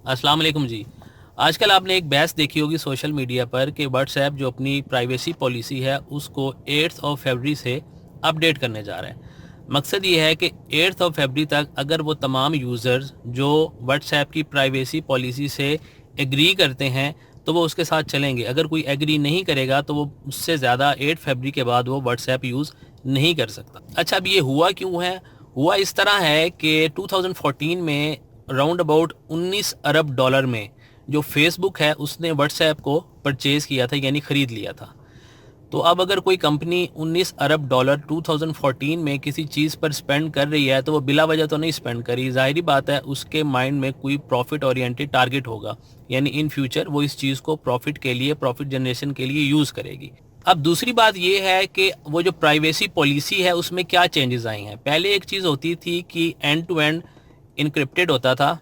अस्सलाम वालेकुम जी। आजकल आपने एक बहस देखी होगी सोशल मीडिया पर कि व्हाट्सएप जो अपनी प्राइवेसी पॉलिसी है उसको 8th ऑफ फरवरी से अपडेट करने जा रहा है। मकसद ये है कि 8th ऑफ फरवरी तक अगर वो तमाम यूज़र्स जो व्हाट्सएप की प्राइवेसी पॉलिसी से एग्री करते हैं तो वो उसके साथ चलेंगे। अगर कोई एग्री नहीं करेगा तो वो उससे ज़्यादा 8 फरवरी के बाद वो व्हाट्सएप यूज़ नहीं कर सकता। अच्छा, अब ये हुआ क्यों है? हुआ इस तरह है कि 2014 में राउंड अबाउट 19 अरब डॉलर में जो फेसबुक है उसने व्हाट्सएप को परचेज़ किया था, यानी ख़रीद लिया था। तो अब अगर कोई कंपनी 19 अरब डॉलर 2014 में किसी चीज़ पर स्पेंड कर रही है तो वो बिला वजह तो नहीं स्पेंड करी। ज़ाहिरी बात है उसके माइंड में कोई प्रॉफिट ओरिएंटेड टारगेट होगा, यानी इन फ्यूचर वो इस चीज़ को प्रॉफिट के लिए, प्रॉफिट जनरेशन के लिए यूज़ करेगी। अब दूसरी बात ये है कि वो जो प्राइवेसी पॉलिसी है उसमें क्या चेंजेस आई हैं। पहले एक चीज़ होती थी कि एंड टू एंड इनक्रिप्टेड होता था,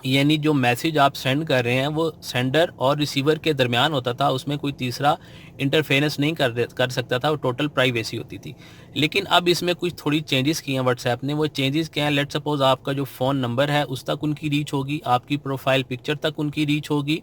यानी जो मैसेज आप सेंड कर रहे हैं वो सेंडर और रिसीवर के दरमियान होता था, उसमें कोई तीसरा इंटरफेरेंस नहीं कर सकता था, वो टोटल प्राइवेसी होती थी। लेकिन अब इसमें कुछ थोड़ी चेंजेस किए हैं व्हाट्सएप ने। वो चेंजेस क्या हैं? लेट सपोज आपका जो फ़ोन नंबर है उस तक उनकी रीच होगी, आपकी प्रोफाइल पिक्चर तक उनकी रीच होगी,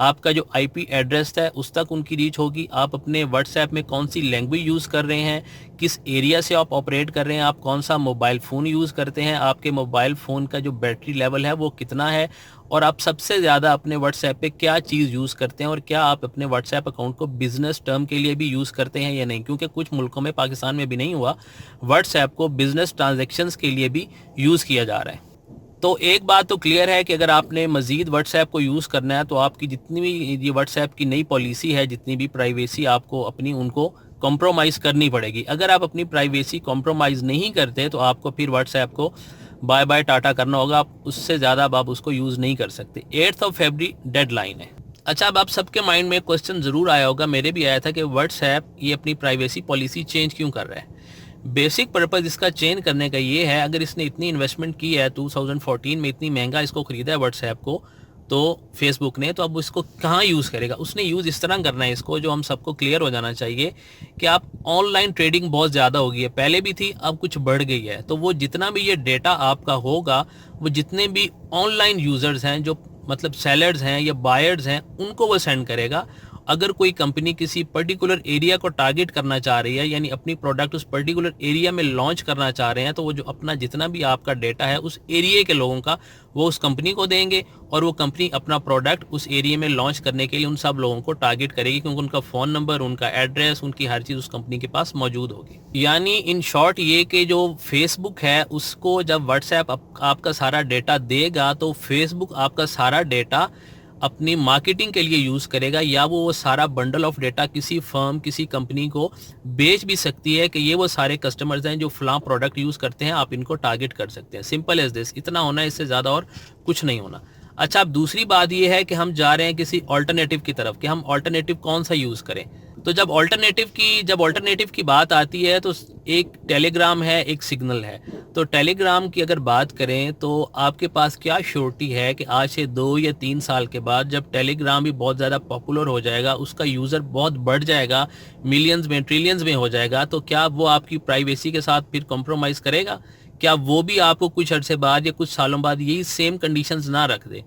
आपका जो आईपी एड्रेस है उस तक उनकी रीच होगी, आप अपने व्हाट्सएप में कौन सी लैंग्वेज यूज़ कर रहे हैं, किस एरिया से आप ऑपरेट कर रहे हैं, आप कौन सा मोबाइल फ़ोन यूज़ करते हैं, आपके मोबाइल फ़ोन का जो बैटरी लेवल है वो कितना है, और आप सबसे ज़्यादा अपने व्हाट्सएप पे क्या चीज़ यूज़ करते हैं, और क्या आप अपने व्हाट्सएप अकाउंट को बिज़नेस टर्म के लिए भी यूज़ करते हैं या नहीं। क्योंकि कुछ मुल्कों में, पाकिस्तान में भी नहीं हुआ, व्हाट्सएप को बिज़नेस ट्रांजैक्शंस के लिए भी यूज़ किया जा रहा है। तो एक बात तो क्लियर है कि अगर आपने मज़ीद व्हाट्सएप को यूज़ करना है तो आपकी जितनी भी ये व्हाट्सएप की नई पॉलिसी है, जितनी भी प्राइवेसी आपको अपनी उनको कॉम्प्रोमाइज़ करनी पड़ेगी। अगर आप अपनी प्राइवेसी कॉम्प्रोमाइज़ नहीं करते तो आपको फिर व्हाट्सएप को बाय बाय टाटा करना होगा, आप उससे ज़्यादा अब आप उसको यूज़ नहीं कर सकते। 8th ऑफ फरवरी डेडलाइन है। अच्छा, अब आप सबके माइंड में क्वेश्चन ज़रूर आया होगा, मेरे भी आया था कि व्हाट्सएप ये अपनी प्राइवेसी पॉलिसी चेंज क्यों कर रहा है। बेसिक पर्पज़ इसका चेंज करने का ये है, अगर इसने इतनी इन्वेस्टमेंट की है, 2014 में इतनी महंगा इसको ख़रीदा है व्हाट्सएप को, तो फेसबुक ने, तो अब इसको कहाँ यूज़ करेगा? उसने यूज़ इस तरह करना है इसको, जो हम सबको क्लियर हो जाना चाहिए कि आप ऑनलाइन ट्रेडिंग बहुत ज़्यादा हो गई है, पहले भी थी अब कुछ बढ़ गई है। तो वो जितना भी ये डेटा आपका होगा, वो जितने भी ऑनलाइन यूज़र्स हैं, जो मतलब सेलर्स हैं या बायर्स हैं, उनको वो सेंड करेगा। अगर कोई कंपनी किसी पर्टिकुलर एरिया को टारगेट करना चाह रही है, यानी अपनी प्रोडक्ट उस पर्टिकुलर एरिया में लॉन्च करना चाह रहे हैं, तो वो जो अपना जितना भी आपका डेटा है उस एरिया के लोगों का वो उस कंपनी को देंगे, और वो कंपनी अपना प्रोडक्ट उस एरिया में लॉन्च करने के लिए उन सब लोगों को टारगेट करेगी, क्योंकि उनका फ़ोन नंबर, उनका एड्रेस, उनकी हर चीज़ उस कंपनी के पास मौजूद होगी। यानी इन शॉर्ट ये कि जो फेसबुक है उसको जब व्हाट्सएप आपका सारा डेटा देगा तो फेसबुक आपका सारा डेटा अपनी मार्केटिंग के लिए यूज़ करेगा, या वो सारा बंडल ऑफ डेटा किसी फर्म, किसी कंपनी को बेच भी सकती है कि ये वो सारे कस्टमर्स हैं जो फलां प्रोडक्ट यूज़ करते हैं, आप इनको टारगेट कर सकते हैं। सिंपल एज दिस, इतना होना है, इससे ज़्यादा और कुछ नहीं होना। अच्छा, अब दूसरी बात ये है कि हम जा रहे हैं किसी ऑल्टरनेटिव की तरफ, कि हम ऑल्टरनेटिव कौन सा यूज़ करें। तो जब ऑल्टरनेटिव की बात आती है तो एक टेलीग्राम है, एक सिग्नल है। तो टेलीग्राम की अगर बात करें तो आपके पास क्या श्योरिटी है कि आज से 2 या 3 साल के बाद जब टेलीग्राम भी बहुत ज़्यादा पॉपुलर हो जाएगा, उसका यूज़र बहुत बढ़ जाएगा, मिलियंस में, ट्रिलियंस में हो जाएगा, तो क्या वो आपकी प्राइवेसी के साथ फिर कॉम्प्रोमाइज़ करेगा? क्या वो भी आपको कुछ अर्से बाद या कुछ सालों बाद यही सेम कंडीशंस ना रख दे?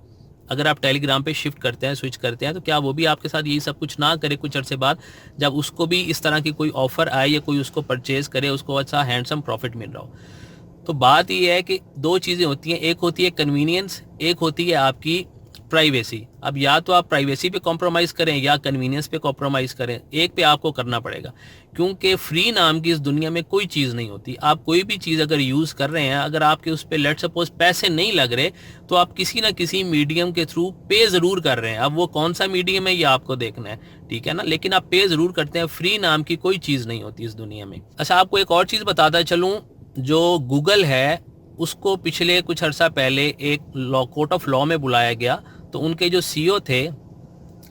अगर आप टेलीग्राम पे शिफ्ट करते हैं, स्विच करते हैं, तो क्या वो भी आपके साथ यही सब कुछ ना करे कुछ अर्से बाद, जब उसको भी इस तरह की कोई ऑफ़र आए या कोई उसको परचेज़ करे, उसको अच्छा हैंडसम प्रॉफिट मिल रहा हो। तो बात ये है कि दो चीज़ें होती हैं, एक होती है कन्वीनियंस, एक होती है आपकी प्राइवेसी। अब या तो आप प्राइवेसी पे कॉम्प्रोमाइज़ करें या कन्वीनियंस पे कॉम्प्रोमाइज़ करें, एक पे आपको करना पड़ेगा, क्योंकि फ्री नाम की इस दुनिया में कोई चीज़ नहीं होती। आप कोई भी चीज़ अगर यूज़ कर रहे हैं, अगर आपके उस पर लेट सपोज पैसे नहीं लग रहे, तो आप किसी ना किसी मीडियम के थ्रू पे ज़रूर कर रहे हैं। अब वो कौन सा मीडियम है ये आपको देखना है, ठीक है ना, लेकिन आप पे ज़रूर करते हैं। फ्री नाम की कोई चीज़ नहीं होती इस दुनिया में। अच्छा, आपको एक और चीज़ बताता चलूँ, जो गूगल है उसको पिछले कुछ अर्सा पहले एक कोर्ट ऑफ लॉ में बुलाया गया, तो उनके जो सीईओ थे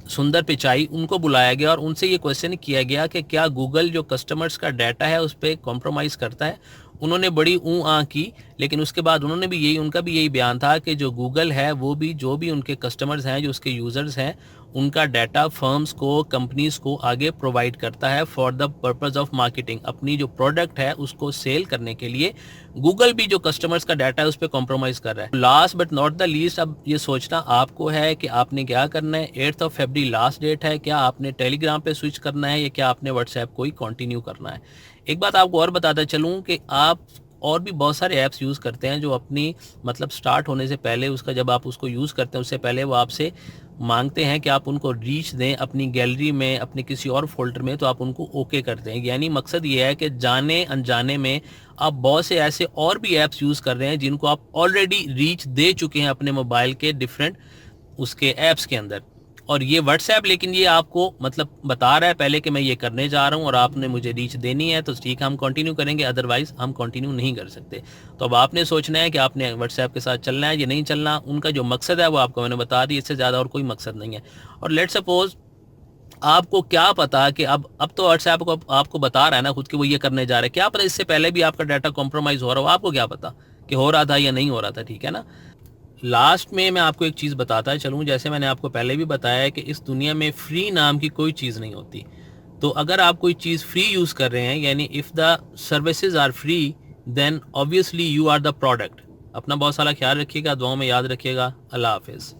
सुंदर पिचाई, उनको बुलाया गया और उनसे ये क्वेश्चन किया गया कि क्या गूगल जो कस्टमर्स का डाटा है उस पर कॉम्प्रोमाइज़ करता है। उन्होंने बड़ी ऊँ आँ की, लेकिन उसके बाद उन्होंने भी उनका भी यही बयान था कि जो गूगल है वो भी जो भी उनके कस्टमर्स हैं, जो उसके यूज़र्स हैं, उनका डाटा फर्म्स को, कंपनीज़ को आगे प्रोवाइड करता है for the purpose of marketing. अपनी जो प्रोडक्ट है उसको सेल करने के लिए गूगल भी जो कस्टमर्स का डाटा है उस पर कॉम्प्रोमाइज़ कर रहा है। Last but not the least, अब ये सोचना आपको है कि आपने क्या करना है। 8 फरवरी लास्ट डेट है, क्या आपने टेलीग्राम पे स्विच करना है या क्या आपने व्हाट्सएप को ही कंटिन्यू करना है। एक बात आपको और बताता चलूँ कि आप और भी बहुत सारे ऐप्स यूज़ करते हैं जो अपनी मतलब स्टार्ट होने से पहले, उसका जब आप उसको यूज़ करते हैं उससे पहले वो आपसे मांगते हैं कि आप उनको रीच दें अपनी गैलरी में, अपने किसी और फोल्डर में, तो आप उनको ओके करते हैं। यानी मकसद ये है कि जाने अनजाने में आप बहुत से ऐसे और भी ऐप्स यूज़ कर रहे हैं जिनको आप ऑलरेडी रीच दे चुके हैं अपने मोबाइल के डिफरेंट उसके ऐप्स के अंदर। और ये व्हाट्सएप लेकिन ये आपको मतलब बता रहा है पहले कि मैं ये करने जा रहा हूँ और आपने मुझे रीच देनी है, तो ठीक है हम कंटिन्यू करेंगे, अदरवाइज हम कंटिन्यू नहीं कर सकते। तो अब आपने सोचना है कि आपने व्हाट्सएप के साथ चलना है या नहीं चलना। उनका जो मकसद है वो आपको मैंने बता दी, इससे ज़्यादा और कोई मकसद नहीं है। और लेट सपोज आपको क्या पता कि अब तो व्हाट्सएप को आपको बता रहा है ना खुद कि वो ये करने जा रहा है, क्या पता इससे पहले भी आपका डाटा कॉम्प्रोमाइज़ हो रहा हो, आपको क्या पता कि हो रहा था या नहीं हो रहा था, ठीक है ना। लास्ट में मैं आपको एक चीज़ बताता चलूँ, जैसे मैंने आपको पहले भी बताया है कि इस दुनिया में फ्री नाम की कोई चीज़ नहीं होती। तो अगर आप कोई चीज़ फ्री यूज़ कर रहे हैं, यानी if the services are free, then obviously you are the product. अपना बहुत सारा ख्याल रखिएगा, दुआओं में याद रखिएगा। अल्लाह हाफिज़।